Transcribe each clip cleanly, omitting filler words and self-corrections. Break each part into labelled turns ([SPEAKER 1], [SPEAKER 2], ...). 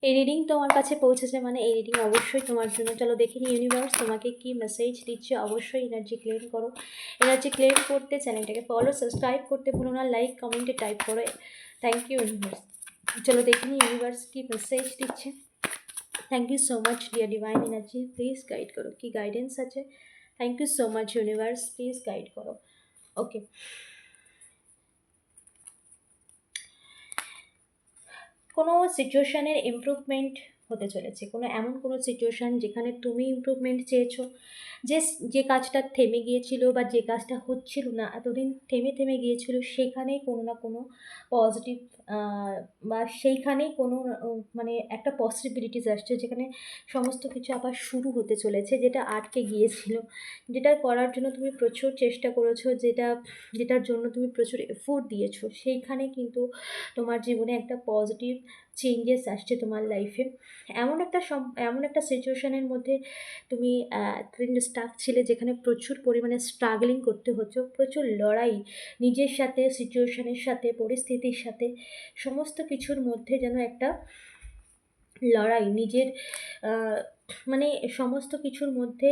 [SPEAKER 1] এই রিডিং তোমার কাছে পৌঁছেছে মানে এই রিডিং অবশ্যই তোমার জন্য। চলো দেখে নিই ইউনিভার্স তোমাকে কি মেসেজ দিচ্ছে। অবশ্যই এনার্জি ক্লেম করো। এনার্জি ক্লেম করতে চ্যানেলটাকে ফলো সাবস্ক্রাইব করতে ভুলো না, লাইক কমেন্টে টাইপ করো। Thank you universe. চলো দেখে নিই ইউনিভার্স কি মেসেজ দিচ্ছে। Thank you so much dear divine energy, please guide করো, কি গাইডেন্স আছে। Thank you so much universe, please guide করো। ওকে, কোনো সিচুয়েশানের ইমপ্রুভমেন্ট হতে চলেছে, কোনো সিচুয়েশান যেখানে তুমি ইমপ্রুভমেন্ট চেয়েছো, যে যে কাজটা থেমে গিয়েছিল বা যে কাজটা হচ্ছিল না এতদিন থেমে থেমে গিয়েছিল, সেখানেই কোনো না কোনো পজিটিভ বা সেইখানেই কোনো মানে একটা পসিবিলিটিস আসছে, যেখানে সমস্ত কিছু আবার শুরু হতে চলেছে, যেটা আটকে গিয়েছিল, যেটা করার জন্য তুমি প্রচুর চেষ্টা করেছো, যেটার জন্য তুমি প্রচুর এফোর্ট দিয়েছো, সেইখানে কিন্তু তোমার জীবনে একটা পজিটিভ চেঞ্জেস আসছে তোমার লাইফে। এমন একটা সিচুয়েশানের মধ্যে তুমি এতদিন স্টাক ছিলে, যেখানে প্রচুর পরিমাণে স্ট্রাগলিং করতে হচ্ছে, প্রচুর লড়াই নিজের সাথে, সিচুয়েশানের সাথে, পরিস্থিতির সাথে, সমস্ত কিছুর মধ্যে যেন একটা লড়াই নিজের মানে সমস্ত কিছুর মধ্যে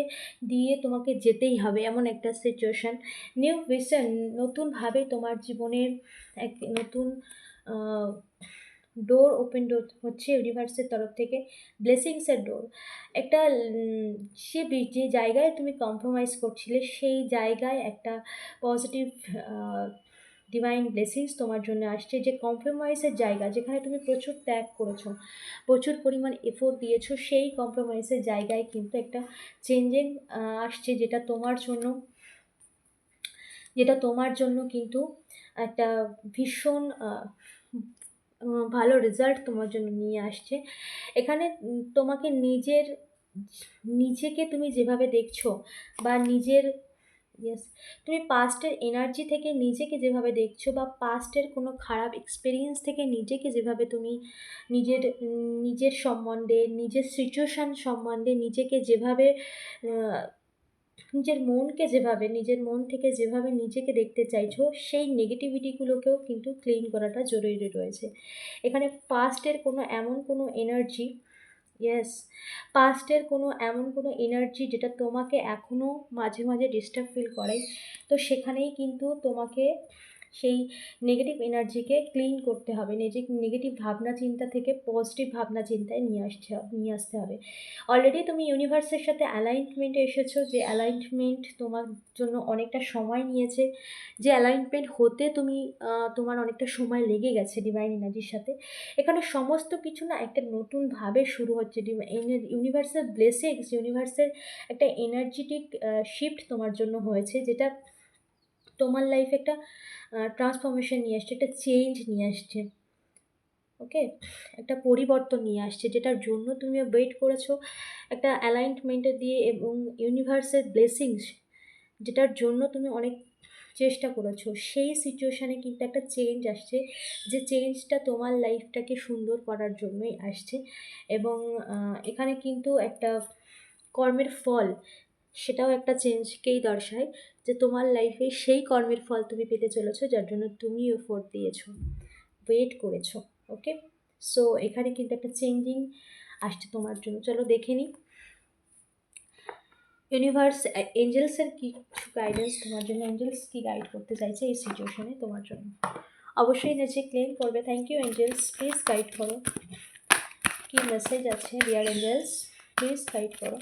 [SPEAKER 1] দিয়ে তোমাকে যেতেই হবে, এমন একটা সিচুয়েশান। নিউ ভিশন, নতুনভাবে তোমার জীবনের এক নতুন ডোর ওপেন হচ্ছে ইউনিভার্সের তরফ থেকে, ব্লেসিংসের ডোর। একটা যে জায়গায় তুমি কম্প্রোমাইজ করছিলে, সেই জায়গায় একটা পজিটিভ ডিভাইন ব্লেসিংস তোমার জন্য আসছে। যে কম্প্রোমাইজের জায়গা, যেখানে তুমি প্রচুর ত্যাগ করেছো, প্রচুর পরিমাণ এফোর্ট দিয়েছো, সেই কম্প্রোমাইজের জায়গায় কিন্তু একটা চেঞ্জিং আসছে, যেটা তোমার জন্য কিন্তু একটা ভীষণ ভালো রেজাল্ট তোমার জন্য নিয়ে আসছে। এখানে তোমাকে নিজেকে তুমি যেভাবে দেখছো, বা ইয়েস, তুমি পাস্টের এনার্জি থেকে নিজেকে যেভাবে দেখছো, বা পাস্টের কোনো খারাপ এক্সপিরিয়েন্স থেকে নিজেকে যেভাবে তুমি নিজের সম্বন্ধে, নিজের সিচুয়েশান সম্বন্ধে নিজেকে যেভাবে নিজের মন থেকে যেভাবে নিজেকে দেখতে চাইছো, সেই নেগেটিভিটিগুলোকেও কিন্তু ক্লিন করাটা জরুরি রয়েছে এখানে। পাস্টের কোনো এমন কোনো এনার্জি, ইয়েস, পাস্টের এমন কোনো এনার্জি যেটা তোমাকে এখনও মাঝে মাঝে ডিস্টার্ব ফিল করায়, তো সেখানেই কিন্তু তোমাকে সেই নেগেটিভ এনার্জিকে ক্লিন করতে হবে, নেগেটিভ ভাবনা চিন্তা থেকে পজিটিভ ভাবনা চিন্তায় নিয়ে আসতে হবে। অলরেডি তুমি ইউনিভার্সের সাথে অ্যালাইনমেন্টে এসেছো, যে অ্যালাইনমেন্ট তোমার জন্য অনেকটা সময় নিয়েছে, যে অ্যালাইনমেন্ট হতে তোমার অনেকটা সময় লেগে গেছে ডিভাইন এনার্জির সাথে। এখানে সমস্ত কিছু না একটা নতুনভাবে শুরু হচ্ছে। ইউনিভার্সাল ব্লেসিংস, ইউনিভার্সের একটা এনার্জেটিক শিফট তোমার জন্য হয়েছে, যেটা তোমার লাইফে একটা ট্রান্সফরমেশন নিয়ে আসছে, একটা চেঞ্জ নিয়ে আসছে। ওকে, একটা পরিবর্তন নিয়ে আসছে, যেটার জন্য তুমি ওয়েট করেছো একটা অ্যালাইনমেন্টে দিয়ে, এবং ইউনিভার্সের ব্লেসিংস, যেটার জন্য তুমি অনেক চেষ্টা করেছো, সেই সিচুয়েশানে কিন্তু একটা চেঞ্জ আসছে, যে চেঞ্জটা তোমার লাইফটাকে সুন্দর করার জন্যই আসছে। এবং এখানে কিন্তু একটা কর্মের ফল, সেটাও একটা চেঞ্জকেই দর্শায়, যে তোমার লাইফে সেই কর্মের ফল তুমি পেতে চলেছো, যার জন্য তুমি এফোর্ট দিয়েছো, ওয়েট করেছো। ওকে, সো এখানে কিন্তু একটা চেঞ্জিং আসছে তোমার জন্য। চলো দেখে নিই ইউনিভার্স, এঞ্জেলসের কিছু গাইডেন্স তোমার জন্য। এঞ্জেলস কি গাইড করতে চাইছে এই সিচুয়েশনে তোমার জন্য, অবশ্যই এনার্জি ক্লেম করবে। Thank you angels, please guide করো, কি মেসেজ আছে ডিয়ার এঞ্জেলস, প্লিজ গাইড করো।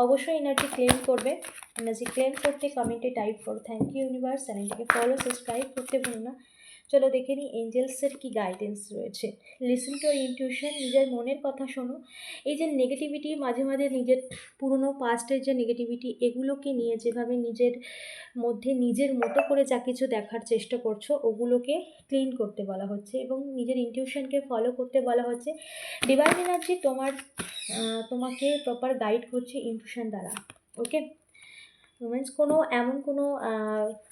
[SPEAKER 1] অবশ্যই এনার্জি ক্লেম করবে, এনার্জি ক্লেম করতে কমেন্টে টাইপ করো থ্যাংক ইউ ইউনিভার্স। চ্যানেলটাকে ফলো সাবস্ক্রাইব করতে ভুলো না। চলো দেখে নিই এঞ্জেলসের কি গাইডেন্স রয়েছে। লিসেন টু ইনটিউশন, নিজের মনের কথা শোনো। এই যে নেগেটিভিটি, মাঝে মাঝে নিজের পুরনো পাস্টের যে নেগেটিভিটি, এগুলোকে নিয়ে যেভাবে নিজের মধ্যে নিজের মতো করে যা কিছু দেখার চেষ্টা করছো, ওগুলোকে ক্লিন করতে বলা হচ্ছে, এবং নিজের ইনটিউশনকে ফলো করতে বলা হচ্ছে। ডিভাইন এনার্জি তোমাকে প্রপার গাইড করছে ইনটিউশন দ্বারা। ওকে, মিনস এমন কোনো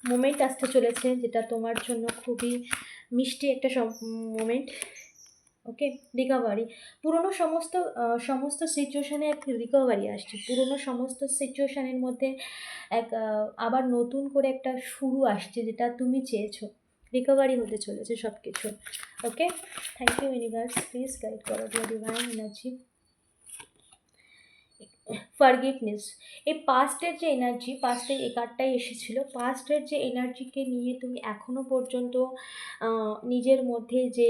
[SPEAKER 1] মোমেন্ট আসতে চলেছে, যেটা তোমার জন্য খুবই মিষ্টি একটা মোমেন্ট। ওকে, রিকভারি, পুরনো সমস্ত সিচুয়েশানে এক রিকভারি আসছে, পুরনো সমস্ত সিচুয়েশানের মধ্যে এক আবার নতুন করে একটা শুরু আসছে, যেটা তুমি চেয়েছো, রিকভারি হতে চলেছে সব কিছু। Okay, thank you universe, please guide করো your ডিভাইন এনার্জি। ফরগিভনেস, এই পাস্টের যে এনার্জি, পাস্টের এই কার্ডটাই এসেছিলো, পাস্টের যে এনার্জিকে নিয়ে তুমি এখনও পর্যন্ত নিজের মধ্যে যে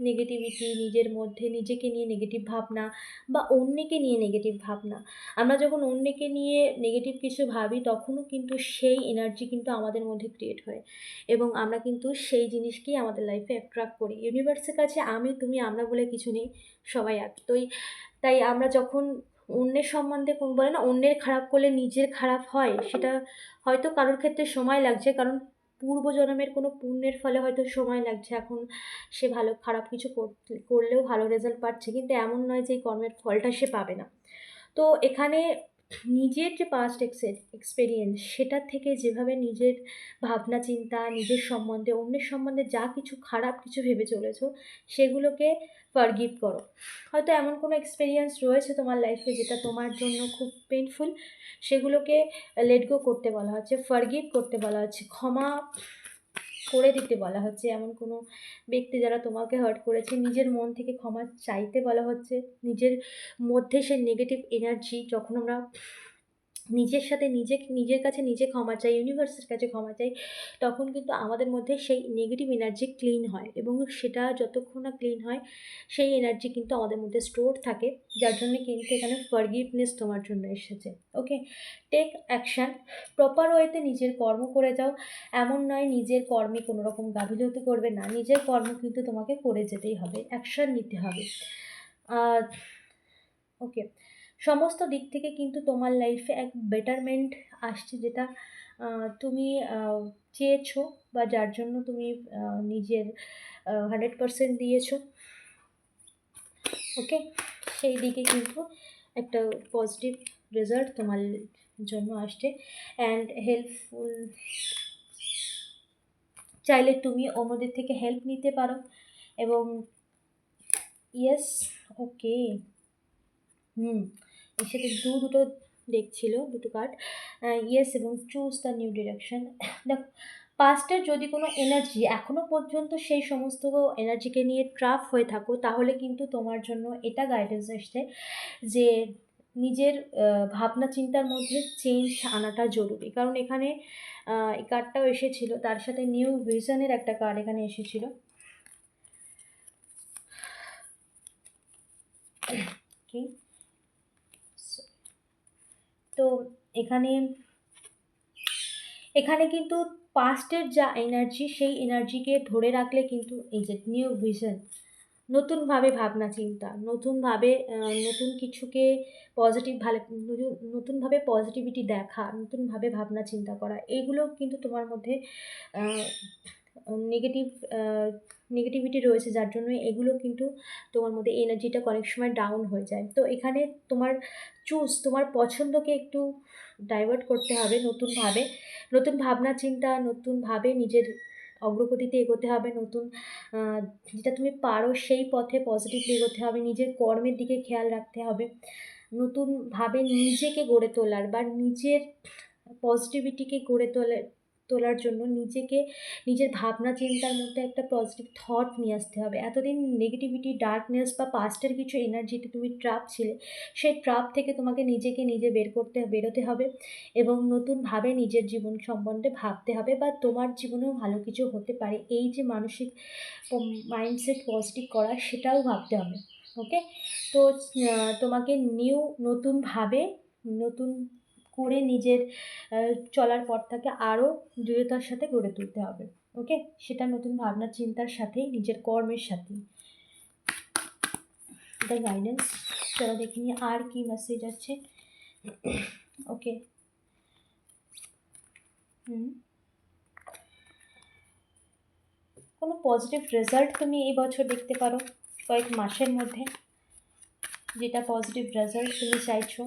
[SPEAKER 1] নেগেটিভিটি, নিজের মধ্যে নিজেকে নিয়ে নেগেটিভ ভাবনা বা অন্যকে নিয়ে নেগেটিভ ভাবনা, আমরা যখন অন্যকে নিয়ে নেগেটিভ কিছু ভাবি তখনও কিন্তু সেই এনার্জি কিন্তু আমাদের মধ্যে ক্রিয়েট হয় এবং আমরা কিন্তু সেই জিনিসকেই আমাদের লাইফে অ্যাট্রাক্ট করি। ইউনিভার্সের কাছে আমি, তুমি, আমরা বলে কিছু নেই, সবাই এক। তাই আমরা যখন অন্যের সম্বন্ধে কোন বলে না, অন্যের খারাপ করলে নিজের খারাপ হয়, সেটা হয়তো কারোর ক্ষেত্রে সময় লাগছে, কারণ পূর্বজন্মের কোনো পুণ্যের ফলে হয়তো সময় লাগছে, এখন সে ভালো খারাপ কিছু করলেও ভালো রেজাল্ট পাচ্ছে, কিন্তু এমন নয় যে এই কর্মের ফলটা সে পাবে না। তো এখানে নিজের যে পাস্ট এক্সপেরিয়েন্স, সেটার থেকে যেভাবে নিজের ভাবনা চিন্তা, নিজের সম্বন্ধে, অন্যের সম্বন্ধে যা কিছু খারাপ কিছু ভেবে চলেছো, সেগুলোকে ফরগিভ করো। হয়তো এমন কোনো এক্সপেরিয়েন্স রয়েছে তোমার লাইফে যেটা তোমার জন্য খুব পেইনফুল, সেগুলোকে লেট গো করতে বলা হচ্ছে, ফরগিভ করতে বলা হচ্ছে, ক্ষমা করে দিতে বলা হচ্ছে। এমন কোনো ব্যক্তি যারা তোমাকে হার্ট করেছে, নিজের মন থেকে ক্ষমা চাইতে বলা হচ্ছে। নিজের মধ্যে সে নেগেটিভ এনার্জি, যখন আমরা নিজের সাথে নিজের কাছে নিজে ক্ষমা চাই, ইউনিভার্সের কাছে ক্ষমা চাই, তখন কিন্তু আমাদের মধ্যে সেই নেগেটিভ এনার্জি ক্লিন হয় এবং সেটা যতক্ষণ না ক্লিন হয় সেই এনার্জি কিন্তু আমাদের মধ্যে স্টোর থাকে, যার জন্য কিন্তু এখানে ফরগিভনেস তোমার জন্য এসেছে। ওকে, টেক অ্যাকশান, প্রপার ওয়েতে নিজের কর্ম করে যাও। এমন নয় নিজের কর্মে কোনো রকম গাফিলতি করবে না, নিজের কর্ম কিন্তু তোমাকে করে যেতেই হবে, অ্যাকশান নিতে হবে। ওকে, সমস্ত দিক থেকে কিন্তু তোমার লাইফে এক বেটারমেন্ট আসছে, যেটা তুমি চেয়েছো বা যার জন্য তুমি নিজের 100% দিয়েছো। ওকে, সেই দিকে কিন্তু একটা পজিটিভ রেজাল্ট তোমার জন্য আসছে। অ্যান্ড হেল্পফুল, চাইলে তুমি অন্যদের থেকে হেল্প নিতে পারো এবং ইয়েস, ওকে, এর সাথে দুটো দেখছিল, দুটো কার্ড, ইয়েস এবং চুজ দ্য নিউ ডিরেকশন। দেখো, পাস্টের যদি কোনো এনার্জি এখনও পর্যন্ত সেই সমস্ত এনার্জিকে নিয়ে ট্রাপ হয়ে থাকো, তাহলে কিন্তু তোমার জন্য এটা গাইডেন্স আসছে যে নিজের ভাবনা চিন্তার মধ্যে চেঞ্জ আনাটা জরুরি। কারণ এখানে এই কার্ডটাও এসেছিলো, তার সাথে নিউ ভিশনের একটা কার্ড এখানে এসেছিলো। কি তো এখানে কিন্তু পাস্টের যা এনার্জি, সেই এনার্জিকে ধরে রাখলে কিন্তু এই যে নিউ ভিশন, নতুনভাবে ভাবনা চিন্তা, নতুনভাবে নতুন কিছুকে পজিটিভ নতুনভাবে পজিটিভিটি দেখা, নতুনভাবে ভাবনা চিন্তা করা, এগুলো কিন্তু তোমার মধ্যে নেগেটিভিটি রয়েছে, যার জন্য এগুলো কিন্তু তোমার মধ্যে এনার্জিটা অনেক সময় ডাউন হয়ে যায়। তো এখানে তোমার তোমার পছন্দকে একটু ডাইভার্ট করতে হবে, নতুন ভাবনা চিন্তা, নতুনভাবে নিজের অগ্রগতিতে এগোতে হবে, নতুন যেটা তুমি পারো সেই পথে পজিটিভলি এগোতে হবে, নিজের কর্মের দিকে খেয়াল রাখতে হবে, নতুনভাবে নিজেকে গড়ে তোলার বা নিজের পজিটিভিটিকে তোলার জন্য নিজের ভাবনা চিন্তার মধ্যে একটা পজিটিভ থট নিয়ে আসতে হবে। এতদিন নেগেটিভিটি, ডার্কনেস বা পাস্টের কিছু এনার্জিতে তুমি ট্রাপ ছিলে, সেই ট্রাপ থেকে তোমাকে নিজে বেরোতে হবে এবং নতুনভাবে নিজের জীবন সম্বন্ধে ভাবতে হবে, বা তোমার জীবনেও ভালো কিছু হতে পারে, এই যে মানসিক মাইন্ডসেট পজিটিভ করা, সেটাও ভাবতে হবে। ওকে, তো তোমাকে নতুনভাবে নতুন করে নিজের চলার পথটাকে আরও দৃঢ়তার সাথে গড়ে তুলতে হবে। ওকে, সেটা নতুন ভাবনা চিন্তার সাথেই, নিজের কর্মের সাথেই। দ্য গাইডেন্স, চলো দেখে নিই আর কি মেসেজ আছে। ওকে, কোনো পজিটিভ রেজাল্ট তুমি এই বছর দেখতে পারো কয়েক মাসের মধ্যে, যেটা পজিটিভ রেজাল্ট তুমি চাইছো।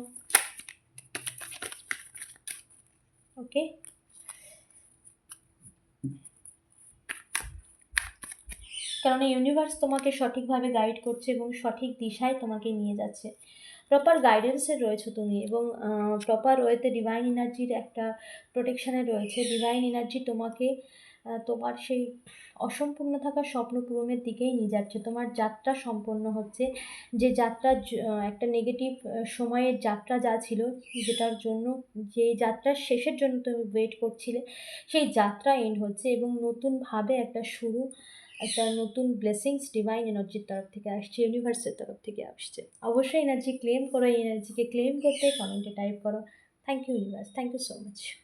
[SPEAKER 1] ওকে, কারণ ইউনিভার্স তোমাকে সঠিকভাবে গাইড করছে এবং সঠিক দিশায় তোমাকে নিয়ে যাচ্ছে, প্রপার গাইডেন্সে রয়েছো তুমি এবং প্রপার ওয়েতে ডিভাইন এনার্জির একটা প্রোটেকশানে রয়েছে। ডিভাইন এনার্জি তোমাকে তোমার সেই অসম্পূর্ণ থাকা স্বপ্ন পূরণের দিকেই নিয়ে যাচ্ছে। তোমার যাত্রা সম্পন্ন হচ্ছে, যে যাত্রা একটা নেগেটিভ সময়ের যাত্রা যা ছিল, যেটার জন্য, যে যাত্রার শেষের জন্য তুমি ওয়েট করছিলে, সেই যাত্রা এন্ড হচ্ছে এবং নতুনভাবে একটা শুরু, একটা নতুন ব্লেসিংস ডিভাইন এনার্জির তরফ থেকে আসছে, ইউনিভার্সের তরফ থেকে আসছে। অবশ্যই এনার্জি ক্লেম করো, এই এনার্জিকে ক্লেম করতে কমেন্টে টাইপ করো thank you universe, thank you so much.